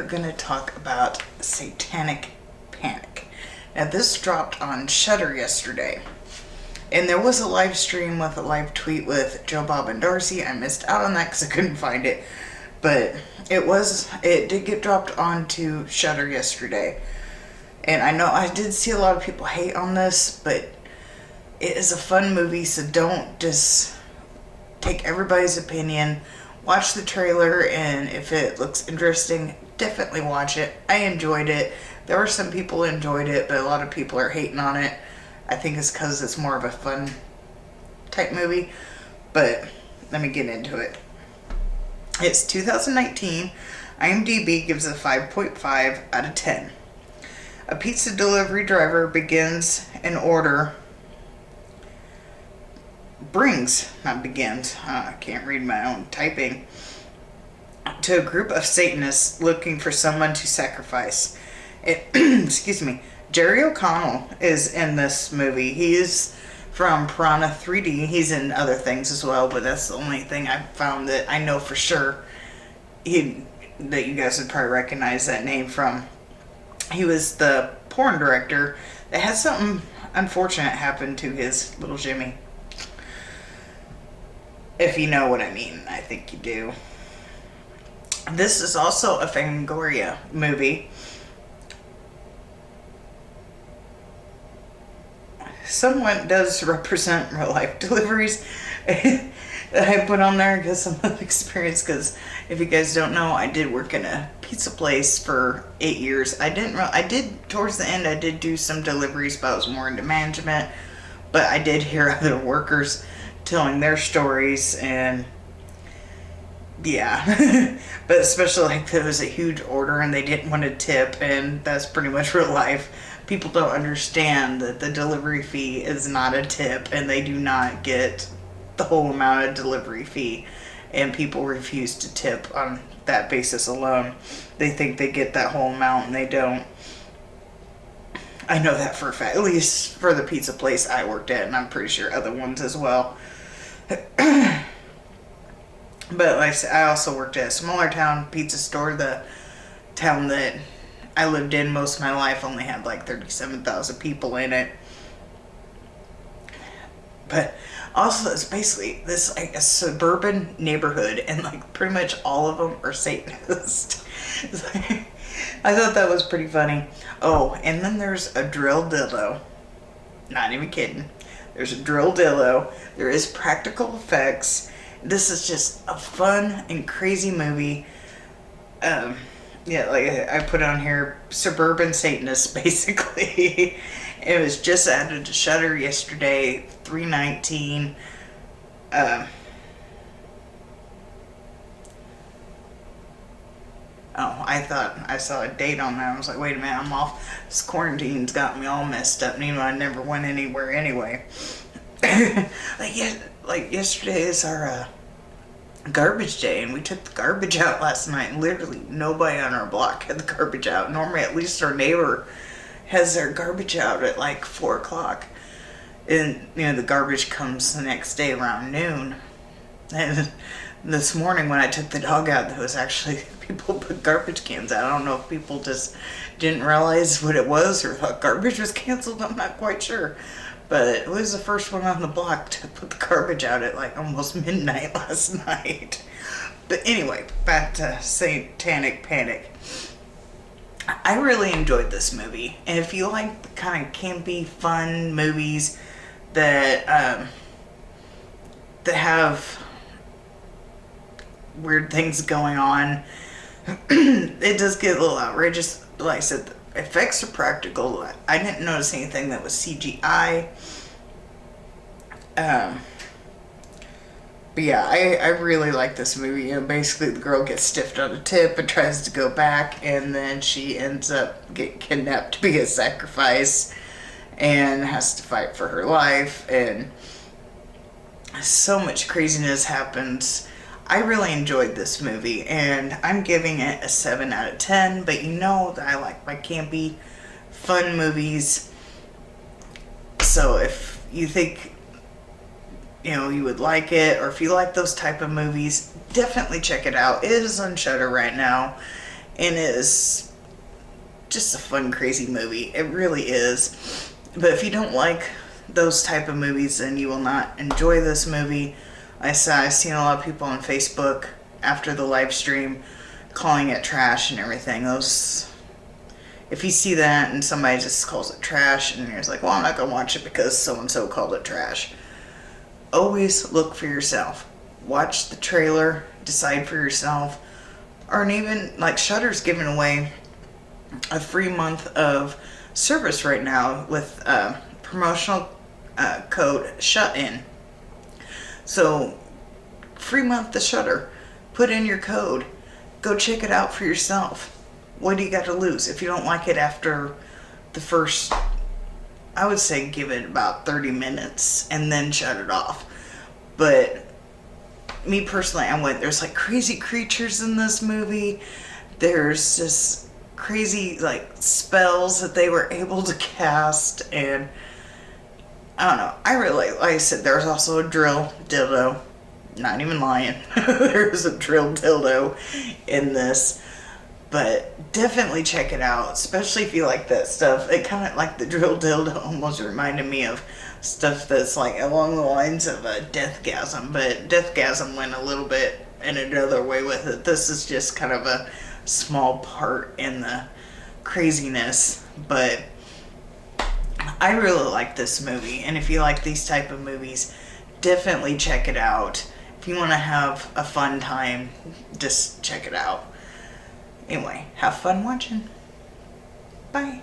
going to talk about Satanic Panic. Now, this dropped on Shudder yesterday. And there was a live stream with a live tweet with Joe, Bob, and Darcy. I missed out on that because I couldn't find it. But it did get dropped onto Shudder yesterday. And I know I did see a lot of people hate on this, but it is a fun movie, so don't just take everybody's opinion. Watch the trailer, and if it looks interesting, definitely watch it. I enjoyed it. There were some people who enjoyed it, but a lot of people are hating on it. I think it's because it's more of a fun type movie, but let me get into it. It's 2019. IMDb gives it a 5.5 out of 10. A pizza delivery driver I can't read my own typing, to a group of Satanists looking for someone to sacrifice. Excuse me. Jerry O'Connell is in this movie. He's from Piranha 3D. He's in other things as well, but that's the only thing I found that I know for sure that you guys would probably recognize that name from. He was the porn director that had something unfortunate happen to his little Jimmy. If you know what I mean. I think you do. This is also a Fangoria movie. Somewhat does represent real life deliveries that I put on there because some of the experience. Because if you guys don't know, I did work in a pizza place for 8 years. I did towards the end. I did do some deliveries, but I was more into management. But I did hear other workers telling their stories, and yeah. But especially like there was a huge order and they didn't want to tip, and that's pretty much real life. People don't understand that the delivery fee is not a tip, and they do not get the whole amount of delivery fee, and people refuse to tip on that basis alone. They think they get that whole amount, and they don't. I know that for a fact, at least for the pizza place I worked at, and I'm pretty sure other ones as well. But like I said, I also worked at a smaller town pizza store. The town that I lived in most of my life only had like 37,000 people in it. But also it's basically this like a suburban neighborhood, and like pretty much all of them are Satanists. I thought that was pretty funny. Oh, and then there's a drill dildo. Not even kidding. There's a drill dildo. There is practical effects. This is just a fun and crazy movie. Yeah, like I put on here, suburban Satanists, basically. It was just added to Shudder yesterday, 3/19. Oh, I thought I saw a date on that. I was like, wait a minute, I'm off. This quarantine's got me all messed up, and even I never went anywhere anyway. like yesterday is our garbage day, and we took the garbage out last night, and literally nobody on our block had the garbage out. Normally, at least our neighbor has their garbage out at like 4 o'clock. And, the garbage comes the next day around noon. And this morning when I took the dog out, there was actually people put garbage cans out. I don't know if people just didn't realize what it was or thought garbage was canceled. I'm not quite sure. But it was the first one on the block to put the garbage out at like almost midnight last night. But anyway, back to Satanic Panic. I really enjoyed this movie. And if you like the kind of campy, fun movies that have weird things going on, it does get a little outrageous. Like I said, the effects are practical. I didn't notice anything that was CGI. But yeah, I really like this movie. Basically the girl gets stiffed on a tip and tries to go back, and then she ends up getting kidnapped to be a sacrifice and has to fight for her life, and so much craziness happens. I really enjoyed this movie, and I'm giving it a 7 out of 10, but you know that I like my campy, fun movies. So if you think, you would like it, or if you like those type of movies, definitely check it out. It is on Shudder right now, and is just a fun, crazy movie. It really is. But if you don't like those type of movies, then you will not enjoy this movie. I've seen a lot of people on Facebook after the live stream calling it trash and everything. If you see that and somebody just calls it trash and you're just like, well, I'm not going to watch it because so-and-so called it trash. Always look for yourself. Watch the trailer, decide for yourself. Or even, like, Shudder's giving away a free month of service right now with promotional code SHUTIN. So, free month to Shudder. Put in your code. Go check it out for yourself. What do you got to lose? If you don't like it after the first, I would say give it about 30 minutes and then shut it off. But me personally, there's like crazy creatures in this movie. There's just crazy like spells that they were able to cast, and I don't know. I really like I said, there's also a drill dildo. Not even lying. There's a drill dildo in this. But definitely check it out, especially if you like that stuff. It kind of, like the drill dildo almost reminded me of stuff that's like along the lines of a Deathgasm, but Deathgasm went a little bit in another way with it. This is just kind of a small part in the craziness, but I really like this movie, and if you like these type of movies, definitely check it out. If you want to have a fun time, just check it out. Anyway, have fun watching. Bye.